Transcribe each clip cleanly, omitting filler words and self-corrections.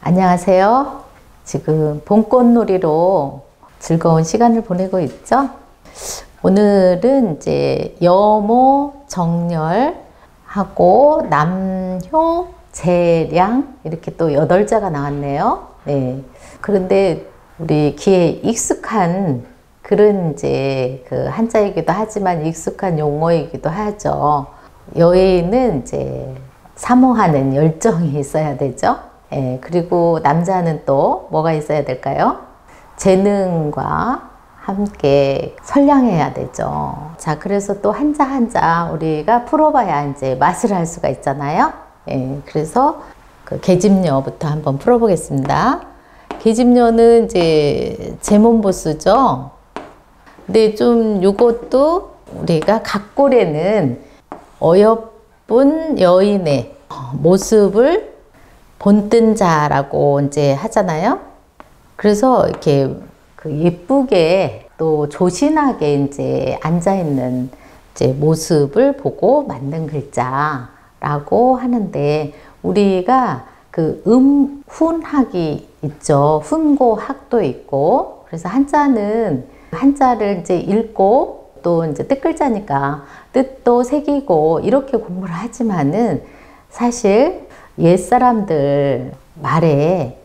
안녕하세요. 지금 봄꽃놀이로 즐거운 시간을 보내고 있죠? 오늘은 이제 여모, 정렬하고 남효, 재량 이렇게 또 8자가 나왔네요. 네. 그런데 우리 귀에 익숙한 그런 이제 그 한자이기도 하지만 익숙한 용어이기도 하죠. 여인은 이제 사모하는 열정이 있어야 되죠. 예, 그리고 남자는 또 뭐가 있어야 될까요? 재능과 함께 선량해야 되죠. 자, 그래서 또 한자 한자 우리가 풀어봐야 이제 맛을 알 수가 있잖아요. 예, 그래서 그 계집녀부터 한번 풀어보겠습니다. 계집녀는 이제 제몬보스죠. 근데 좀 요것도 우리가 각골에는 어여쁜 여인의 모습을 본뜬 자라고 이제 하잖아요. 그래서 이렇게 그 예쁘게 또 조신하게 이제 앉아있는 이제 모습을 보고 만든 글자라고 하는데, 우리가 그 훈학이 있죠. 훈고 학도 있고, 그래서 한자는 한자를 이제 읽고 또 이제 뜻글자니까 뜻도 새기고 이렇게 공부를 하지만은 사실 옛사람들 말에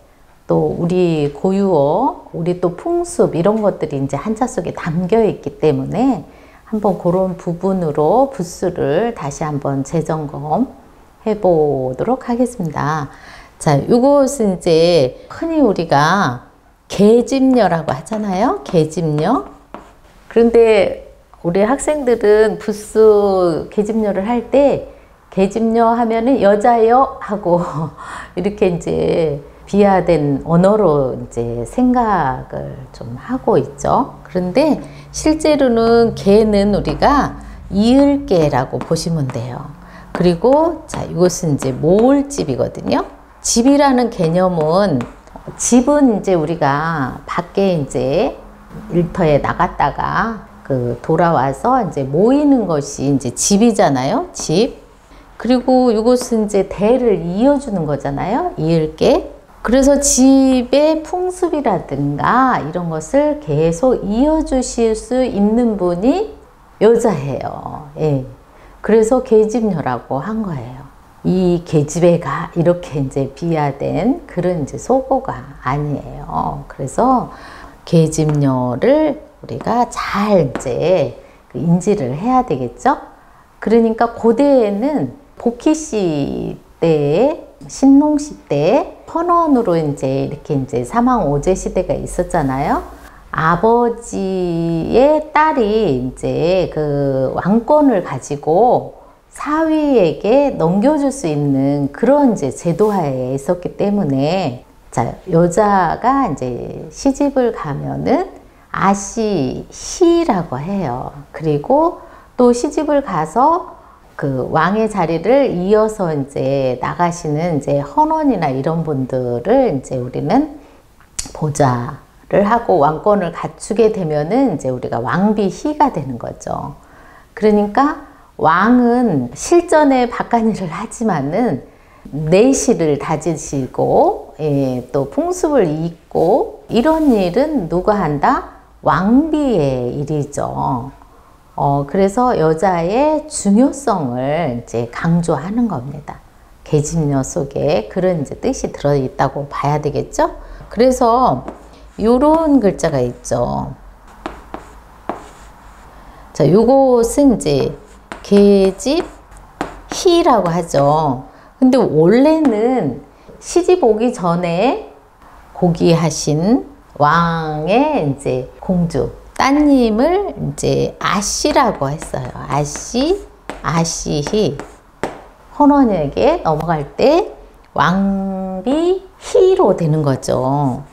또 우리 고유어, 우리 또 풍습 이런 것들이 이제 한자 속에 담겨 있기 때문에 한번 그런 부분으로 부수를 다시 한번 재점검 해 보도록 하겠습니다. 자, 이것은 이제 흔히 우리가 계집녀라고 하잖아요. 계집녀. 그런데 우리 학생들은 부수 계집녀를 할 때 계집녀 하면은 여자요 하고 이렇게 이제 비하된 언어로 이제 생각을 좀 하고 있죠. 그런데 실제로는 개는 우리가 이을개라고 보시면 돼요. 그리고 자, 이것은 이제 모을집이거든요. 집이라는 개념은, 집은 이제 우리가 밖에 이제 일터에 나갔다가 그 돌아와서 이제 모이는 것이 이제 집이잖아요. 집. 그리고 이것은 이제 대를 이어주는 거잖아요. 이을개. 그래서 집의 풍습이라든가 이런 것을 계속 이어주실 수 있는 분이 여자예요. 예. 그래서 계집녀라고 한 거예요. 이 계집애가 이렇게 이제 비하된 그런 이제 속어가 아니에요. 그래서 계집녀를 우리가 잘 이제 인지를 해야 되겠죠. 그러니까 고대에는 복희시 때에, 신농시 때에 헌원으로 이제 이렇게 이제 사망오제 시대가 있었잖아요. 아버지의 딸이 이제 그 왕권을 가지고 사위에게 넘겨줄 수 있는 그런 이제 제도하에 있었기 때문에, 자, 여자가 이제 시집을 가면은 아시시라고 해요. 그리고 또 시집을 가서 그 왕의 자리를 이어서 이제 나가시는 이제 헌원이나 이런 분들을 이제 우리는 보좌를 하고 왕권을 갖추게 되면은 이제 우리가 왕비희가 되는 거죠. 그러니까 왕은 실전에 바깥일을 하지만은 내실을 다지시고, 예, 또 풍습을 잇고 이런 일은 누가 한다? 왕비의 일이죠. 그래서 여자의 중요성을 이제 강조하는 겁니다. 계집녀 속에 그런 이제 뜻이 들어있다고 봐야 되겠죠? 그래서 요런 글자가 있죠. 자, 요것은 이제 계집희라고 하죠. 근데 원래는 시집 오기 전에 고귀하신 왕의 이제 공주, 따님을 이제 아씨라고 했어요. 아시희. 헌원에게 넘어갈 때 왕비희로 되는 거죠.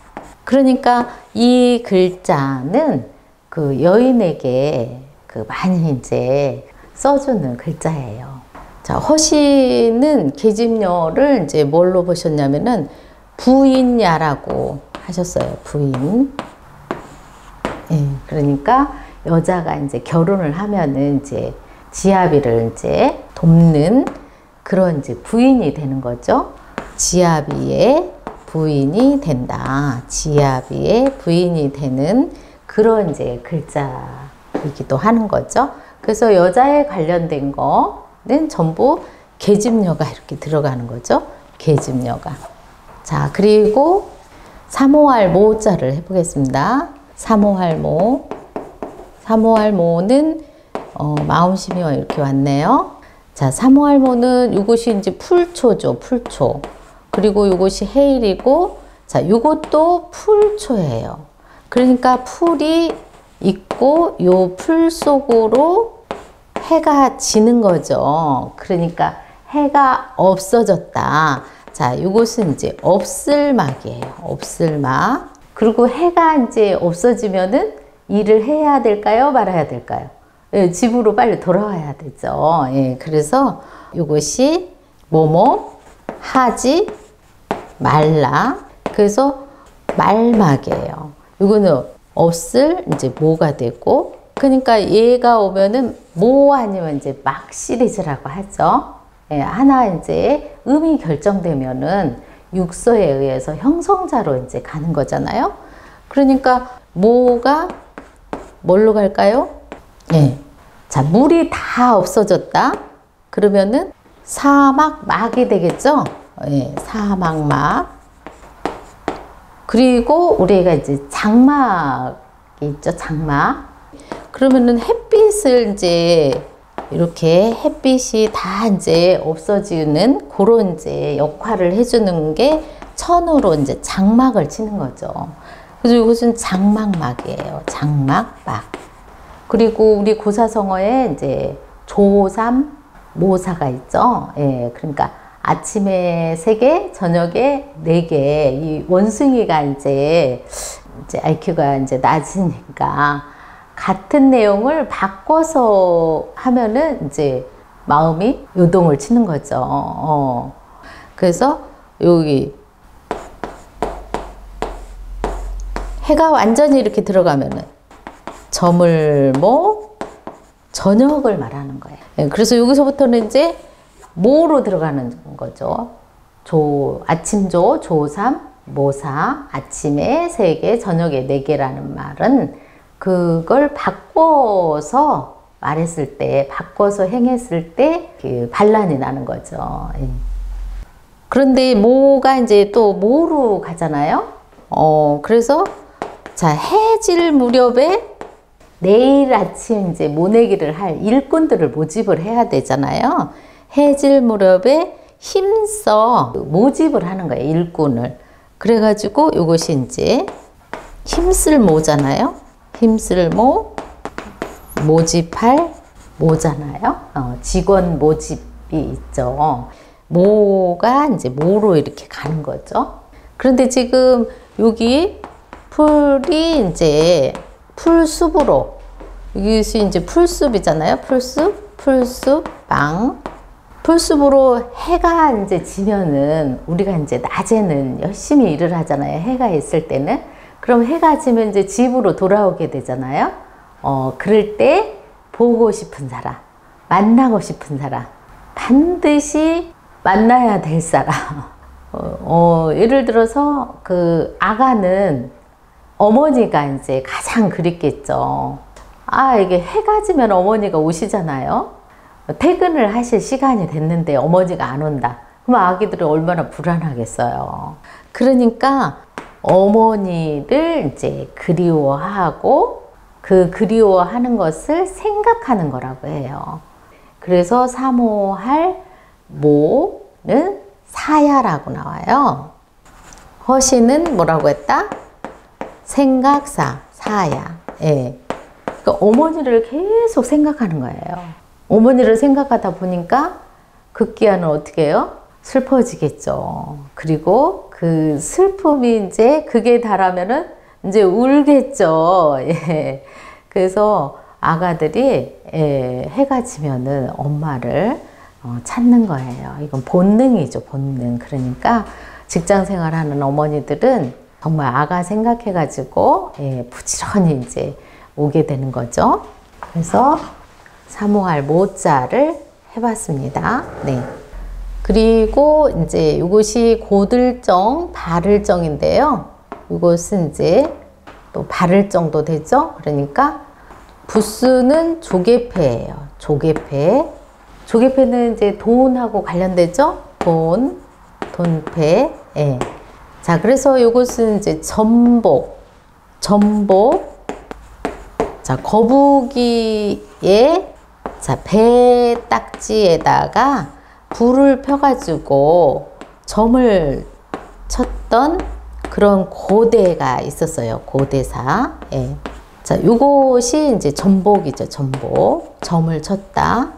그러니까 이 글자는 그 여인에게 그 많이 이제 써주는 글자예요. 자, 허씨는 계집녀를 이제 뭘로 보셨냐면은 부인야라고 하셨어요. 부인. 예, 그러니까 여자가 이제 결혼을 하면은 이제 지아비를 이제 돕는 그런 이제 부인이 되는 거죠. 지아비의 부인이 된다. 지아비의 부인이 되는 그런 이제 글자이기도 하는 거죠. 그래서 여자에 관련된 거는 전부 계집녀가 이렇게 들어가는 거죠. 계집녀가. 자, 그리고 사모할 모자를 해보겠습니다. 사모할 모. 사모할 모는 마음심이와 이렇게 왔네요. 자, 사모할 모는 이것이 이제 풀초죠. 풀초. 그리고 이것이 해일이고, 자, 이것도 풀초예요. 그러니까 풀이 있고 요 풀 속으로 해가 지는 거죠. 그러니까 해가 없어졌다. 자, 이것은 이제 없을막이에요. 없을막. 그리고 해가 이제 없어지면은 일을 해야 될까요? 말아야 될까요? 예, 집으로 빨리 돌아와야 되죠. 예, 그래서 이것이 뭐뭐 하지 말라. 그래서 말막이에요. 이거는 없을 이제 모가 되고, 그러니까 얘가 오면은 모 아니면 이제 막 시리즈라고 하죠. 예, 하나 이제 음이 결정되면은 육서에 의해서 형성자로 이제 가는 거잖아요. 그러니까 모가 뭘로 갈까요? 예. 자, 물이 다 없어졌다. 그러면은 사막막이 되겠죠? 예, 사막막. 그리고 우리가 이제 장막이 있죠, 장막. 그러면은 햇빛을 이제 이렇게 햇빛이 다 이제 없어지는 그런 이제 역할을 해주는 게 천으로 이제 장막을 치는 거죠. 그래서 이것은 장막막이에요. 장막막. 그리고 우리 고사성어에 이제 조삼 모사가 있죠. 예, 그러니까 아침에 3개, 저녁에 4개. 이 원숭이가 이제 IQ가 이제 낮으니까 같은 내용을 바꿔서 하면은 이제 마음이 요동을 치는 거죠. 그래서 여기 해가 완전히 이렇게 들어가면은 저물모 저녁을 말하는 거예요. 예, 그래서 여기서부터는 이제 모로 들어가는 거죠. 아침조, 조삼, 모사, 아침에 3개, 저녁에 4개라는 말은 그걸 바꿔서 말했을 때, 바꿔서 행했을 때 그 반란이 나는 거죠. 예. 그런데 모가 이제 또 모로 가잖아요. 그래서 자, 해질 무렵에 내일 아침 이제 모내기를 할 일꾼들을 모집을 해야 되잖아요. 해질 무렵에 힘써 모집을 하는 거예요, 일꾼을. 그래가지고 이것이 이제 힘쓸 모잖아요. 힘쓸 모, 모집할 모잖아요. 직원 모집이 있죠. 모가 이제 모로 이렇게 가는 거죠. 그런데 지금 여기 풀이 이제 풀숲으로, 이것이 이제 풀숲이잖아요. 풀숲, 빵. 풀숲으로 해가 이제 지면은 우리가 이제 낮에는 열심히 일을 하잖아요. 해가 있을 때는. 그럼 해가 지면 이제 집으로 돌아오게 되잖아요. 그럴 때 보고 싶은 사람, 만나고 싶은 사람, 반드시 만나야 될 사람. 예를 들어서 그 아가는 어머니가 이제 가장 그립겠죠. 이게 해가 지면 어머니가 오시잖아요. 퇴근을 하실 시간이 됐는데 어머니가 안 온다. 그럼 아기들은 얼마나 불안하겠어요. 그러니까 어머니를 이제 그리워하고 그 그리워하는 것을 생각하는 거라고 해요. 그래서 사모할 모는 사야라고 나와요. 허시는 뭐라고 했다? 생각사, 사야. 예. 그러니까 어머니를 계속 생각하는 거예요. 어머니를 생각하다 보니까 급기야는 어떻게 해요? 슬퍼지겠죠. 그리고 그 슬픔이 이제 극에 달하면은 이제 울겠죠. 예. 그래서 아가들이 해가 지면은 엄마를 찾는 거예요. 이건 본능이죠, 본능. 그러니까 직장 생활하는 어머니들은 정말 아가 생각해가지고 부지런히 이제 오게 되는 거죠. 그래서 사모할 모자를 해봤습니다. 네. 그리고 이제 이것이 고들정, 발을정인데요. 이것은 이제 또 발을정도 되죠. 그러니까 부수는 조개패예요. 조개패. 조개패는 이제 돈하고 관련되죠. 돈, 돈패. 예. 자, 그래서 이것은 이제 전복, 전복. 자, 거북이의 자, 배 딱지에다가 불을 펴가지고 점을 쳤던 그런 고대가 있었어요. 고대사. 예. 자, 요것이 이제 전복이죠. 전복. 점을 쳤다.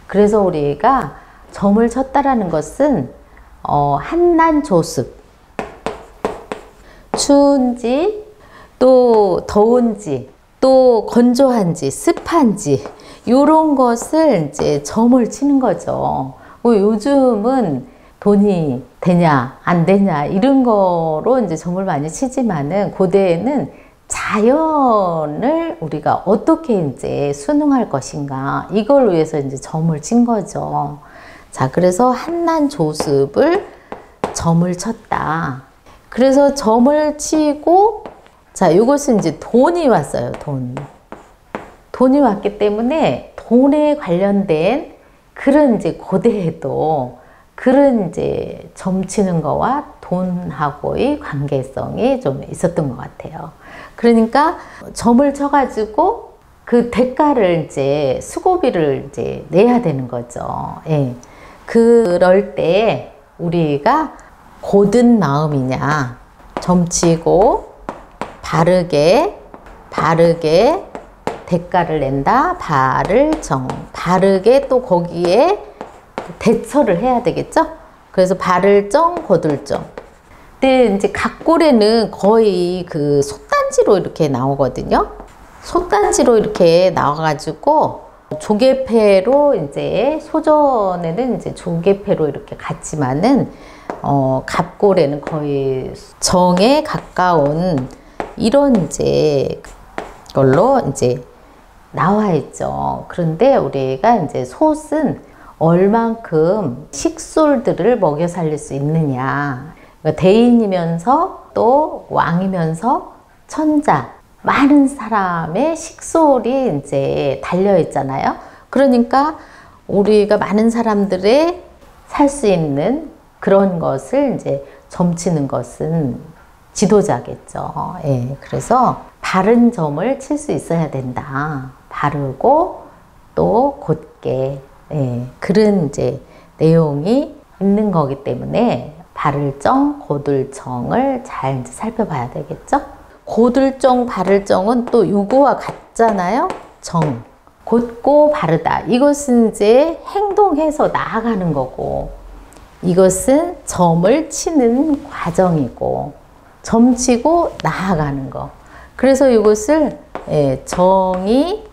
그래서 우리가 점을 쳤다라는 것은 한난조습. 추운지, 또 더운지, 또 건조한지, 습한지, 요런 것을 이제 점을 치는 거죠. 요즘은 돈이 되냐, 안 되냐, 이런 거로 이제 점을 많이 치지만은, 고대에는 자연을 우리가 어떻게 이제 순응할 것인가, 이걸 위해서 이제 점을 친 거죠. 자, 그래서 한난조습을 점을 쳤다. 그래서 점을 치고, 자, 이것은 이제 돈이 왔어요. 돈. 돈이 왔기 때문에 돈에 관련된 그런 이제 고대에도 그런 이제 점치는 거와 돈하고의 관계성이 좀 있었던 것 같아요. 그러니까 점을 쳐가지고 그 대가를 이제 수고비를 이제 내야 되는 거죠. 예. 그럴 때 우리가 고든 마음이냐, 점치고 바르게 대가를 낸다. 발을정. 바르게 또 거기에 대처를 해야 되겠죠? 그래서 발을정, 고들정. 근데 이제 각골에는 거의 그 솥단지로 이렇게 나오거든요. 솥단지로 이렇게 나와가지고 조개패로 이제 소전에는 이제 조개패로 이렇게 갔지만은 갑골에는 거의 정에 가까운 이런 이제 걸로 이제 나와 있죠. 그런데 우리가 이제 솥은 얼만큼 식솔들을 먹여 살릴 수 있느냐. 그러니까 대인이면서 또 왕이면서 천자, 많은 사람의 식솔이 이제 달려 있잖아요. 그러니까 우리가 많은 사람들의 살 수 있는 그런 것을 이제 점치는 것은 지도자겠죠. 예, 그래서 바른 점을 칠 수 있어야 된다. 바르고 또 곧게. 예, 그런 이제 내용이 있는 거기 때문에 발을정, 고들정을 잘 이제 살펴봐야 되겠죠. 고들정, 발을정은 또 요거와 같잖아요. 정. 곧고 바르다. 이것은 이제 행동해서 나아가는 거고, 이것은 점을 치는 과정이고, 점치고 나아가는 거. 그래서 이것을 정이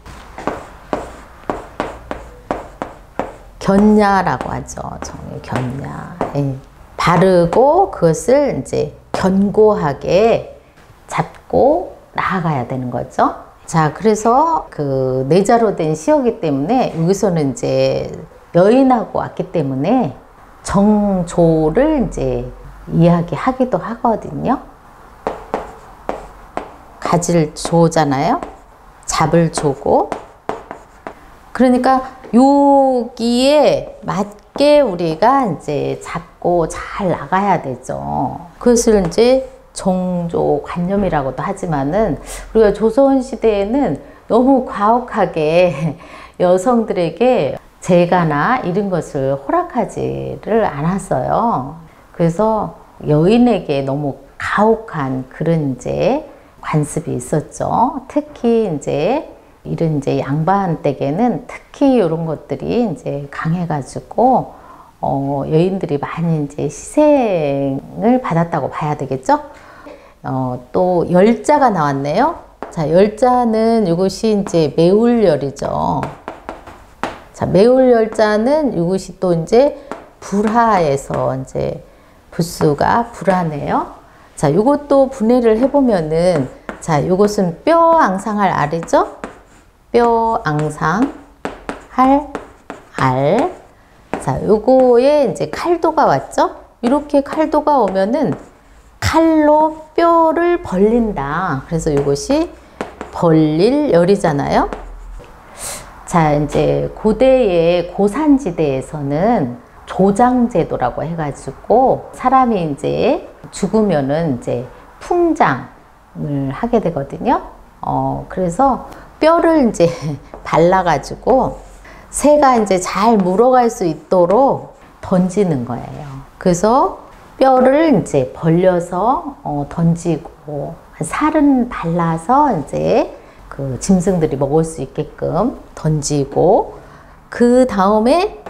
견야라고 하죠. 정이 견야. 바르고 그것을 이제 견고하게 잡고 나아가야 되는 거죠. 자, 그래서 그 내자로 된 시어기 때문에 여기서는 이제 여인하고 왔기 때문에 정조를 이제 이야기하기도 하거든요. 가지를 조잖아요. 잡을 조고. 그러니까 여기에 맞게 우리가 이제 잡고 잘 나가야 되죠. 그것을 이제 정조관념이라고도 하지만은 우리가 조선시대에는 너무 과혹하게 여성들에게 재가나 이런 것을 허락하지를 않았어요. 그래서 여인에게 너무 가혹한 그런 이제 관습이 있었죠. 특히 이제 이런 이제 양반 댁에는 특히 이런 것들이 이제 강해가지고 여인들이 많이 이제 희생을 받았다고 봐야 되겠죠. 또 열자가 나왔네요. 자, 열자는 이것이 이제 매울열이죠. 자, 매울열자는 이것이 또 이제 불하에서 이제 부수가 불하네요. 자, 이것도 분해를 해보면은, 자, 이것은 뼈 앙상할 알이죠? 뼈 앙상 할 알. 자, 요거에 이제 칼도가 왔죠? 이렇게 칼도가 오면은 칼로 뼈를 벌린다. 그래서 이것이 벌릴 열이잖아요. 자, 이제 고대의 고산지대에서는 조장제도라고 해가지고 사람이 이제 죽으면은 이제 풍장을 하게 되거든요. 그래서 뼈를 이제 발라가지고 새가 이제 잘 물어갈 수 있도록 던지는 거예요. 그래서 뼈를 이제 벌려서 던지고 살은 발라서 이제 그 짐승들이 먹을 수 있게끔 던지고 그 다음에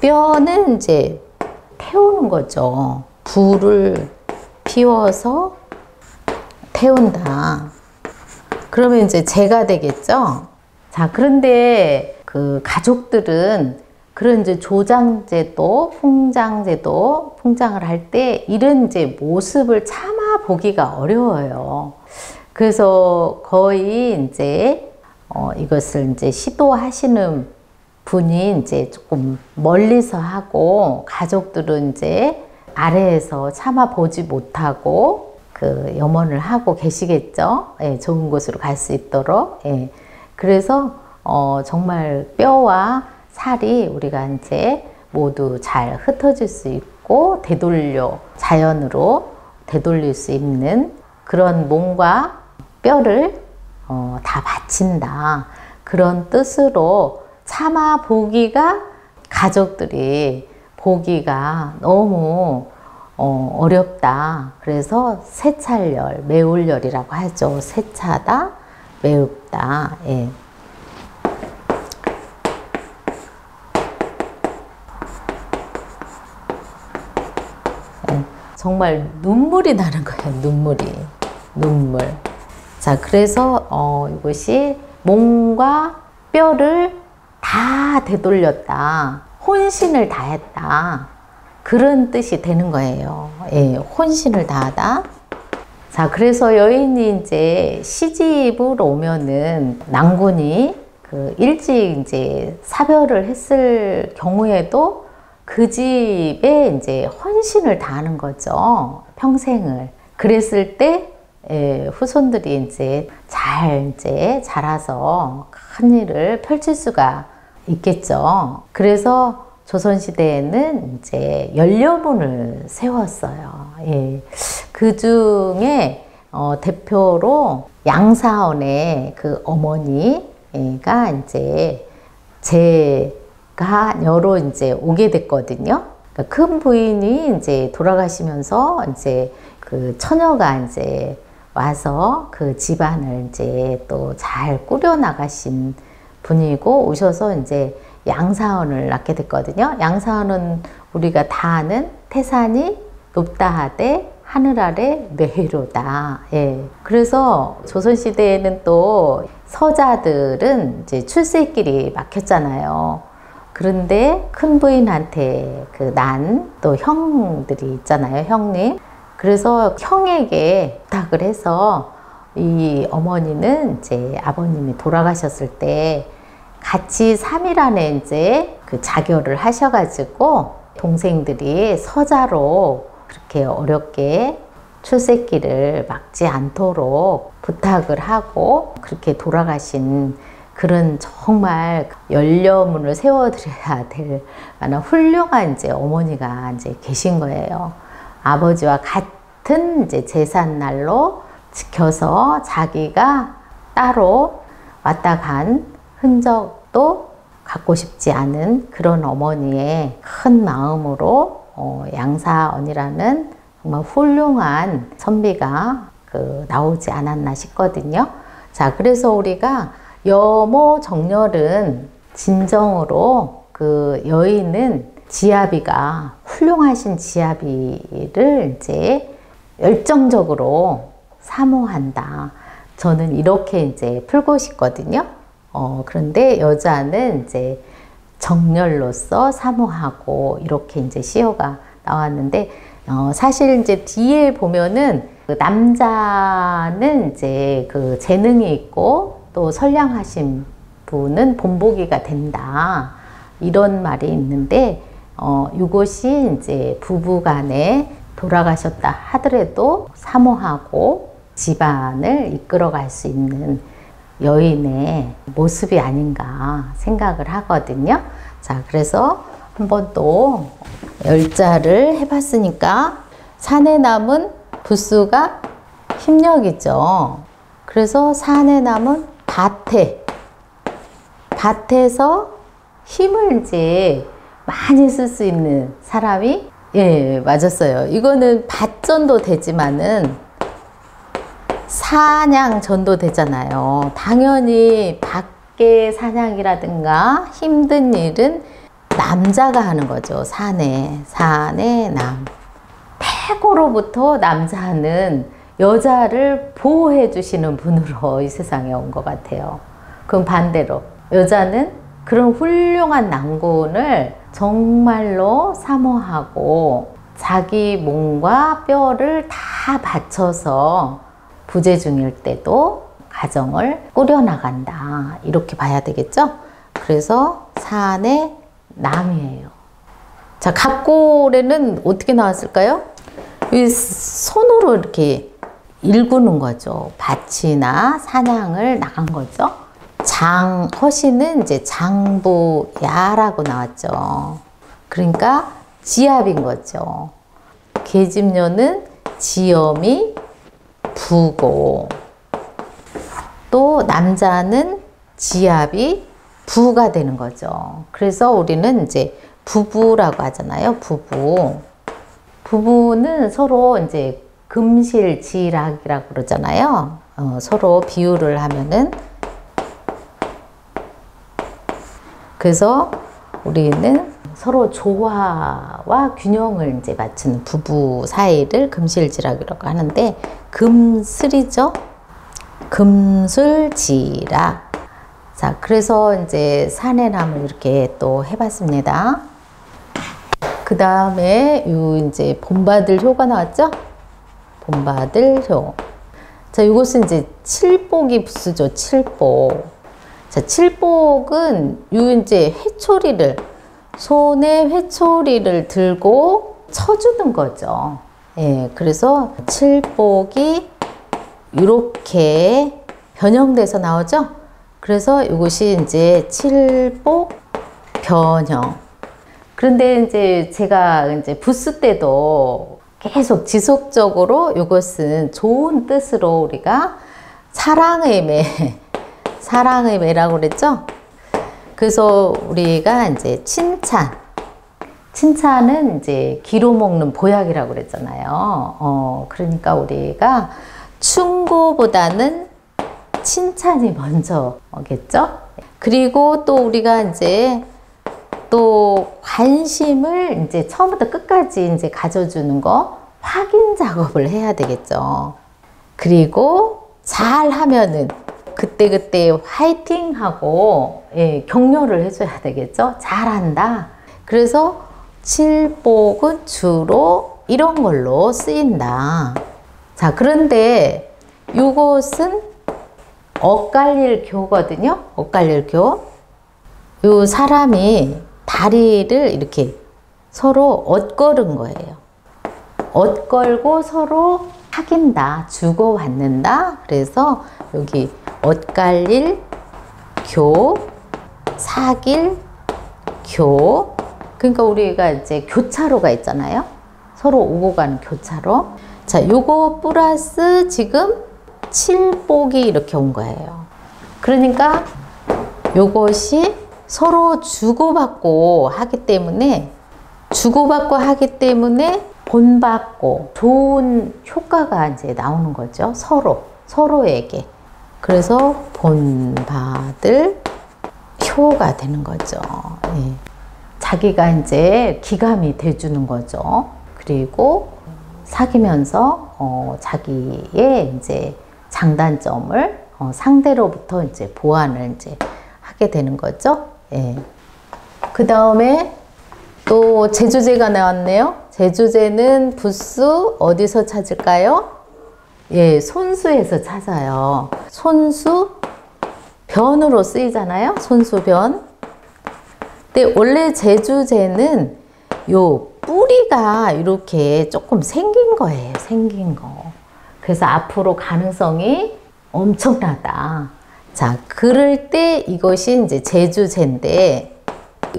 뼈는 이제 태우는 거죠. 불을 피워서 태운다. 그러면 이제 재가 되겠죠. 자, 그런데 그 가족들은 그런 이제 조장제도, 풍장제도, 풍장을 할 때 이런 이제 모습을 차마 보기가 어려워요. 그래서 거의 이제 이것을 이제 시도하시는 분이 이제 조금 멀리서 하고 가족들은 이제 아래에서 차마 보지 못하고 그 염원을 하고 계시겠죠. 예, 좋은 곳으로 갈 수 있도록. 예. 그래서 정말 뼈와 살이 우리가 이제 모두 잘 흩어질 수 있고 자연으로 되돌릴 수 있는 그런 몸과 뼈를 다 바친다. 그런 뜻으로 차마 가족들이 보기가 너무 어렵다. 그래서 세찰열, 매울열이라고 하죠. 세차다, 매웁다. 예. 정말 눈물이 나는 거예요. 눈물. 자, 그래서 이것이 몸과 뼈를 다 되돌렸다. 혼신을 다했다. 그런 뜻이 되는 거예요. 예, 혼신을 다하다. 자, 그래서 여인이 이제 시집을 오면은 낭군이 그 일찍 이제 사별을 했을 경우에도 그 집에 이제 헌신을 다하는 거죠. 평생을. 그랬을 때 후손들이 이제 자라서 큰 일을 펼칠 수가 있겠죠. 그래서 조선시대에는 이제 연료문을 세웠어요. 예. 그 중에 대표로 양사원의 그 어머니가 이제 제가녀로 이제 오게 됐거든요. 그러니까 큰 부인이 이제 돌아가시면서 이제 그 처녀가 이제 와서 그 집안을 이제 또 잘 꾸려 나가신 분이고 오셔서 이제 양사원을 낳게 됐거든요. 양사원은 우리가 다 아는 태산이 높다 하되 하늘 아래 매로다. 예. 그래서 조선시대에는 또 서자들은 이제 출세길이 막혔잖아요. 그런데 큰 부인한테 그 난 또 형들이 있잖아요. 형님. 그래서 형에게 부탁을 해서 이 어머니는 이제 아버님이 돌아가셨을 때 같이 3일 안에 이제 그 자결을 하셔가지고 동생들이 서자로 그렇게 어렵게 출세길을 막지 않도록 부탁을 하고 그렇게 돌아가신 그런 정말 연료문을 세워드려야 될 만한 훌륭한 이제 어머니가 이제 계신 거예요. 아버지와 같은 이제 제삿날로 지켜서 자기가 따로 왔다 간 흔적도 갖고 싶지 않은 그런 어머니의 큰 마음으로 양사언이라는 정말 훌륭한 선비가 나오지 않았나 싶거든요. 자, 그래서 우리가 여모 정렬은 진정으로 그 여인은 지아비가 훌륭하신 지아비를 이제 열정적으로 사모한다. 저는 이렇게 이제 풀고 싶거든요. 그런데 여자는 이제 정렬로서 사모하고 이렇게 이제 시어가 나왔는데 사실 이제 뒤에 보면은 그 남자는 이제 그 재능이 있고 또 선량하신 부부는 본보기가 된다. 이런 말이 있는데, 이것이 이제 부부간에 돌아가셨다 하더라도 사모하고 집안을 이끌어갈 수 있는 여인의 모습이 아닌가 생각을 하거든요. 자, 그래서 한번 또 열자를 해봤으니까 산에 남은 부수가 힘력이죠. 그래서 산에 남은 밭에서 힘을 이제 많이 쓸 수 있는 사람이, 예, 맞았어요. 이거는 밭전도 되지만은 사냥전도 되잖아요. 당연히 밖에 사냥이라든가 힘든 일은 남자가 하는 거죠. 산에 남. 태고로부터 남자는 여자를 보호해 주시는 분으로 이 세상에 온 것 같아요. 그럼 반대로 여자는 그런 훌륭한 남군을 정말로 사모하고 자기 몸과 뼈를 다 바쳐서 부재중일 때도 가정을 꾸려나간다. 이렇게 봐야 되겠죠? 그래서 산의 남이에요. 자, 갑골에는 어떻게 나왔을까요? 이 손으로 이렇게 일구는 거죠. 밭이나 사냥을 나간 거죠. 허시는 이제 장부야라고 나왔죠. 그러니까 지압인 거죠. 계집녀는 지엄이 부고, 또 남자는 지압이 부가 되는 거죠. 그래서 우리는 이제 부부라고 하잖아요. 부부는 서로 이제 금실지락이라고 그러잖아요. 서로 비유를 하면은, 그래서 우리는 서로 조화와 균형을 이제 맞추는 부부 사이를 금실지락이라고 하는데, 금슬이죠. 금술지락. 자, 그래서 이제 산의 남을 이렇게 또 해봤습니다. 그 다음에 이제 본받을 효가 나왔죠? 본받을 효. 자, 이것은 이제 칠복이 부수죠. 칠복. 자, 칠복은 이제 회초리를, 손에 회초리를 들고 쳐주는 거죠. 예, 그래서 칠복이 이렇게 변형돼서 나오죠. 그래서 이것이 이제 칠복 변형. 그런데 이제 제가 이제 부스 때도 계속 지속적으로 이것은 좋은 뜻으로 우리가 사랑의 매라고 그랬죠. 그래서 우리가 이제 칭찬은 이제 기로 먹는 보약이라고 그랬잖아요. 그러니까 우리가 충고보다는 칭찬이 먼저 오겠죠. 그리고 또 우리가 이제 또 관심을 이제 처음부터 끝까지 이제 가져주는 거 확인 작업을 해야 되겠죠. 그리고 잘 하면은 그때 화이팅 하고, 예, 격려를 해줘야 되겠죠. 잘한다. 그래서 칠복은 주로 이런 걸로 쓰인다. 자, 그런데 이것은 엇갈릴교거든요. 엇갈릴교. 이 사람이 다리를 이렇게 서로 엇걸은 거예요. 엇걸고 서로 사귄다, 주고받는다. 그래서 여기 엇갈릴 교, 사귈 교. 그러니까 우리가 이제 교차로가 있잖아요. 서로 오고 가는 교차로. 자, 요거 플러스 지금 칠복이 이렇게 온 거예요. 그러니까 요것이 서로 주고받고 하기 때문에 본받고 좋은 효과가 이제 나오는 거죠. 서로에게. 그래서 본받을 효가 되는 거죠. 예. 자기가 이제 기감이 돼주는 거죠. 그리고 사귀면서 자기의 이제 장단점을 상대로부터 이제 보완을 이제 하게 되는 거죠. 예. 그 다음에 또 제주제가 나왔네요. 제주제는 부수 어디서 찾을까요? 예, 손수에서 찾아요. 손수 변으로 쓰이잖아요. 손수변. 근데 원래 제주제는 요 뿌리가 이렇게 조금 생긴 거예요. 생긴 거. 그래서 앞으로 가능성이 엄청나다. 자, 그럴 때 이것이 이제 제주제인데,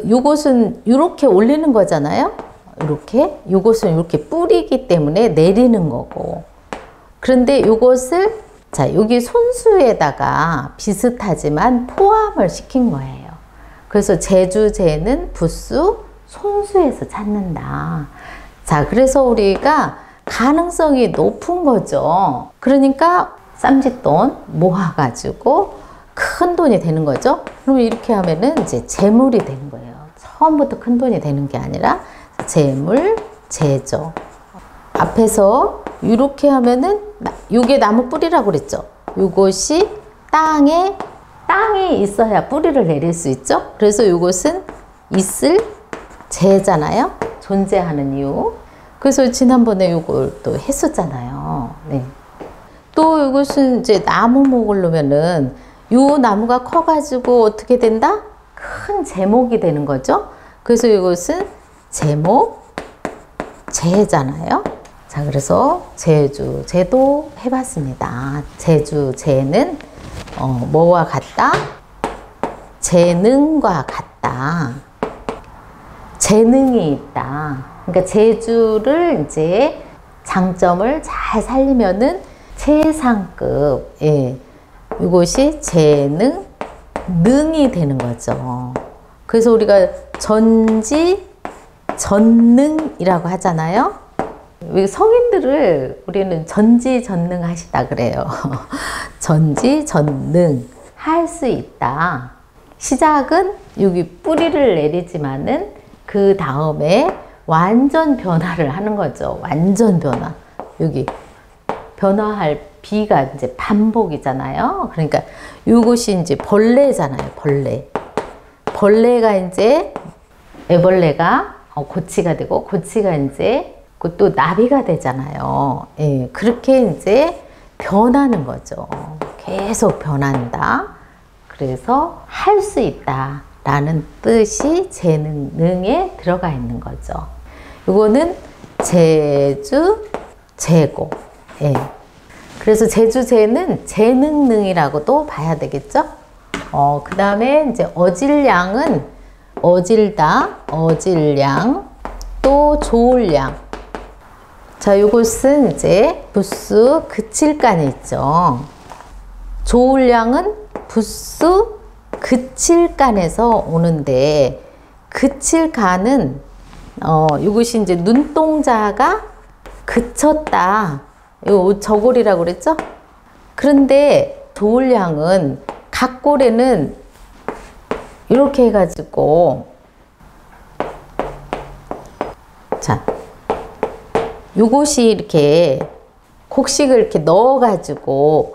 요것은 이렇게 올리는 거잖아요. 이렇게. 요것은 이렇게 뿌리기 때문에 내리는 거고. 그런데 요것을, 자, 여기 손수에다가 비슷하지만 포함을 시킨 거예요. 그래서 제주제는 붓수, 손수에서 찾는다. 자, 그래서 우리가 가능성이 높은 거죠. 그러니까 쌈짓돈 모아가지고 큰 돈이 되는 거죠. 그럼 이렇게 하면은 이제 재물이 되는 거예요. 처음부터 큰 돈이 되는 게 아니라 재물, 재죠. 앞에서 이렇게 하면은 이게 나무 뿌리라고 그랬죠. 이것이 땅이 있어야 뿌리를 내릴 수 있죠. 그래서 이것은 있을 재잖아요. 존재하는 이유. 그래서 지난번에 이걸 또 했었잖아요. 네. 또 이것은 이제 나무 먹으려면은 요 나무가 커가지고 어떻게 된다? 큰 제목이 되는 거죠. 그래서 이것은 제목, 재잖아요. 자, 그래서 제주제도 해봤습니다. 제주제는 뭐와 같다? 재능과 같다. 재능이 있다. 그러니까 제주를 이제 장점을 잘 살리면은 최상급, 예, 이것이 재능, 능이 되는 거죠. 그래서 우리가 전지, 전능이라고 하잖아요. 성인들을 우리는 전지, 전능 하시다 그래요. 전지, 전능, 할 수 있다. 시작은 여기 뿌리를 내리지만은 그 다음에 완전 변화를 하는 거죠. 완전 변화. 여기 변화할 비가 이제 반복이잖아요. 그러니까 이것이 이제 벌레잖아요. 벌레. 벌레가 이제 애벌레가 고치가 되고 고치가 이제 또 나비가 되잖아요. 예, 그렇게 이제 변하는 거죠. 계속 변한다. 그래서 할 수 있다 라는 뜻이 재능에 들어가 있는 거죠. 이거는 제주, 재고. 예. 그래서 제주제는 재능능이라고도 봐야 되겠죠. 그 다음에 이제 어질량은 어질다, 어질량, 또 좋을량. 자, 요것은 이제 부수 그칠간에 있죠. 좋을량은 부수 그칠간에서 오는데, 그칠간은 이것이 이제 눈동자가 그쳤다. 이거 저골이라고 그랬죠? 그런데 좋을량은 각골에는 이렇게 해가지고, 자, 요것이 이렇게 곡식을 이렇게 넣어가지고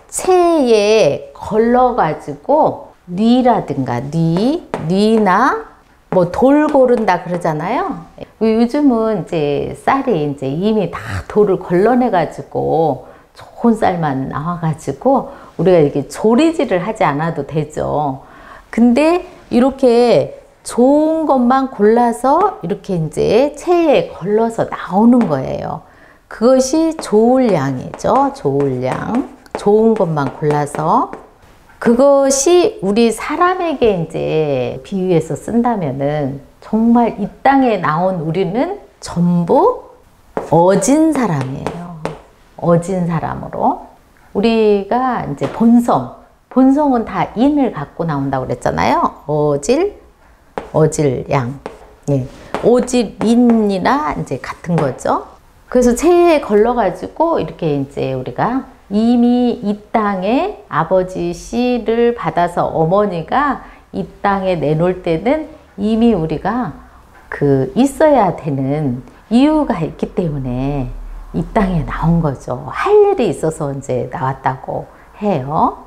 체에 걸러가지고 뉘라든가 뉘나 뭐 돌 고른다 그러잖아요. 요즘은 이제 쌀이 이제 이미 다 돌을 걸러내가지고 좋은 쌀만 나와가지고 우리가 이렇게 조리질을 하지 않아도 되죠. 근데 이렇게 좋은 것만 골라서 이렇게 이제 체에 걸러서 나오는 거예요. 그것이 좋을량이죠. 좋을량. 좋은 것만 골라서. 그것이 우리 사람에게 이제 비유해서 쓴다면은 정말 이 땅에 나온 우리는 전부 어진 사람이에요. 어진 사람으로. 우리가 이제 본성은 다 인을 갖고 나온다고 그랬잖아요. 어질양. 예. 오질인이나 이제 같은 거죠. 그래서 체에 걸러가지고 이렇게 이제 우리가 이미 이 땅에 아버지 씨를 받아서 어머니가 이 땅에 내놓을 때는 이미 우리가 그 있어야 되는 이유가 있기 때문에 이 땅에 나온 거죠. 할 일이 있어서 이제 나왔다고 해요.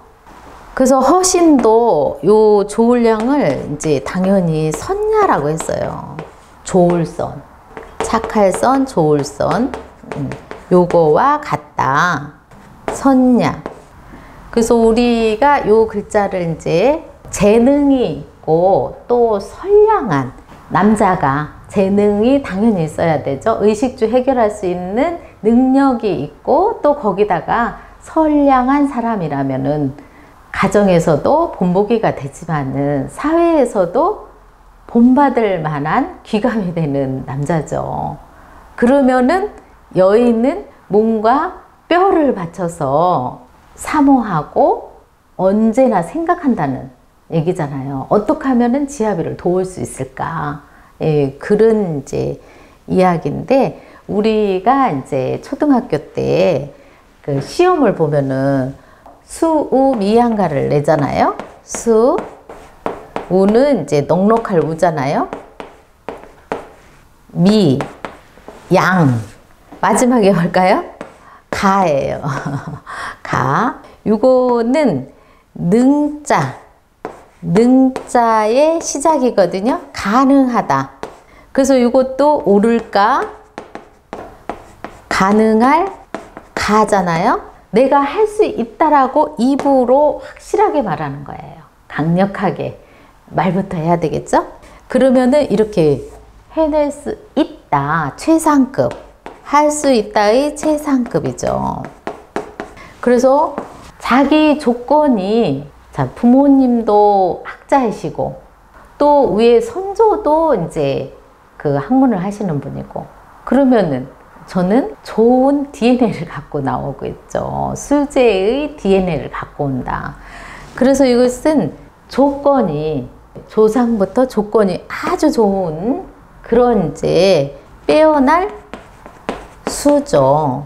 그래서 허신도 요 좋을량을 이제 당연히 선야라고 했어요. 좋을선, 착할 선, 좋을선, 요거와 같다. 선야. 그래서 우리가 요 글자를 이제 재능이 있고 또 선량한 남자가 재능이 당연히 있어야 되죠. 의식주 해결할 수 있는 능력이 있고 또 거기다가 선량한 사람이라면은 가정에서도 본보기가 되지만은 사회에서도 본받을 만한 귀감이 되는 남자죠. 그러면은 여인은 몸과 뼈를 바쳐서 사모하고 언제나 생각한다는 얘기잖아요. 어떻게 하면은 지아비를 도울 수 있을까? 예, 그런 이제 이야기인데 우리가 이제 초등학교 때 그 시험을 보면은 수우미양가를 내잖아요. 우는 이제 넉넉할 우잖아요. 미, 양. 마지막에 뭘까요? 가예요. 가. 요거는 능자. 능자의 시작이거든요. 가능하다. 그래서 이것도 오를까? 가능할 가잖아요. 내가 할 수 있다라고 입으로 확실하게 말하는 거예요. 강력하게 말부터 해야 되겠죠? 그러면은 이렇게 해낼 수 있다. 최상급. 할 수 있다의 최상급이죠. 그래서 자기 조건이 자, 부모님도 학자이시고 또 위에 선조도 이제 그 학문을 하시는 분이고 그러면은 저는 좋은 DNA를 갖고 나오고 있죠. 수제의 DNA를 갖고 온다. 그래서 이것은 조건이 조상부터 조건이 아주 좋은 그런 이제 빼어날 수죠.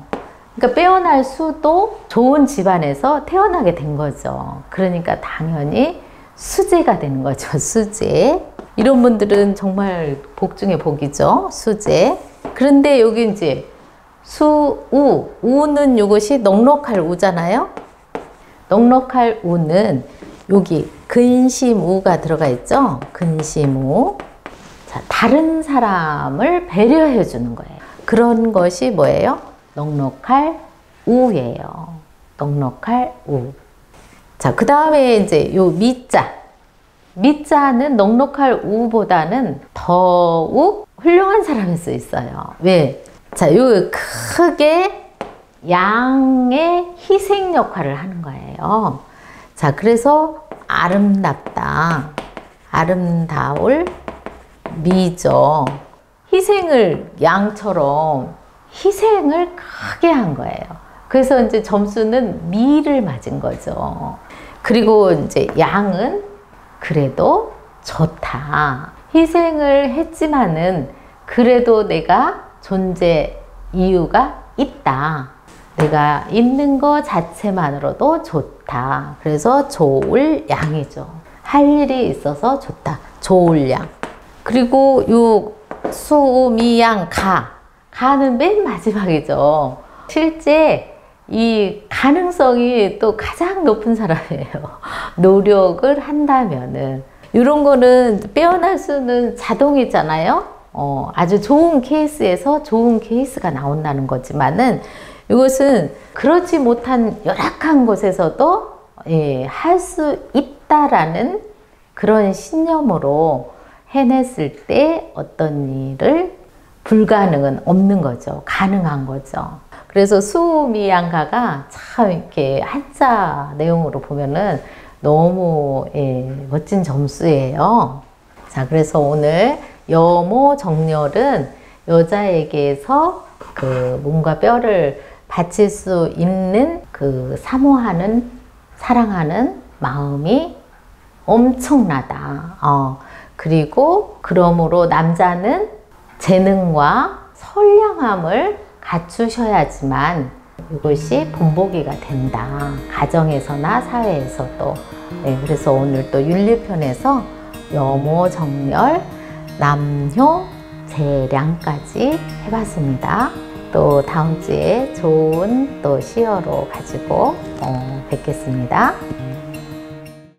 그러니까 빼어날 수도 좋은 집안에서 태어나게 된 거죠. 그러니까 당연히 수제가 되는 거죠. 수제. 이런 분들은 정말 복 중에 복이죠. 수제. 그런데 여기 이제 수우. 우는 이것이 넉넉할 우잖아요. 넉넉할 우는 여기 근심우가 들어가 있죠. 근심우. 자, 다른 사람을 배려해 주는 거예요. 그런 것이 뭐예요? 넉넉할 우예요. 넉넉할 우. 자, 그 다음에 이제 요 미자. 미자는 넉넉할 우보다는 더욱 훌륭한 사람일 수 있어요. 왜? 자, 요 크게 양의 희생 역할을 하는 거예요. 자, 그래서 아름답다. 아름다울 미죠. 희생을 양처럼 희생을 크게 한 거예요. 그래서 이제 점수는 미를 맞은 거죠. 그리고 이제 양은 그래도 좋다. 희생을 했지만은 그래도 내가 존재 이유가 있다. 내가 있는 것 자체만으로도 좋다. 그래서 좋을 양이죠. 할 일이 있어서 좋다. 좋을 양. 그리고 요 수미양 가는 맨 마지막이죠. 실제 이 가능성이 또 가장 높은 사람이에요. 노력을 한다면은. 이런 거는 빼어날 수는 자동이잖아요. 아주 좋은 케이스에서 좋은 케이스가 나온다는 거지만은 이것은 그렇지 못한 열악한 곳에서도 할 수 있다라는 그런 신념으로 해냈을 때 어떤 일을 불가능은 없는 거죠. 가능한 거죠. 그래서 수미양가가 참 이렇게 한자 내용으로 보면은 너무 멋진 점수예요. 자, 그래서 오늘 여모 정렬은 여자에게서 그 몸과 뼈를 바칠 수 있는 그 사모하는, 사랑하는 마음이 엄청나다. 그리고 그러므로 남자는 재능과 선량함을 갖추셔야지만 이것이 본보기가 된다. 가정에서나 사회에서도. 그래서 오늘 또 윤리편에서 여모 정렬, 남효, 재량까지 해봤습니다. 또 다음 주에 좋은 또 시어로 가지고 뵙겠습니다.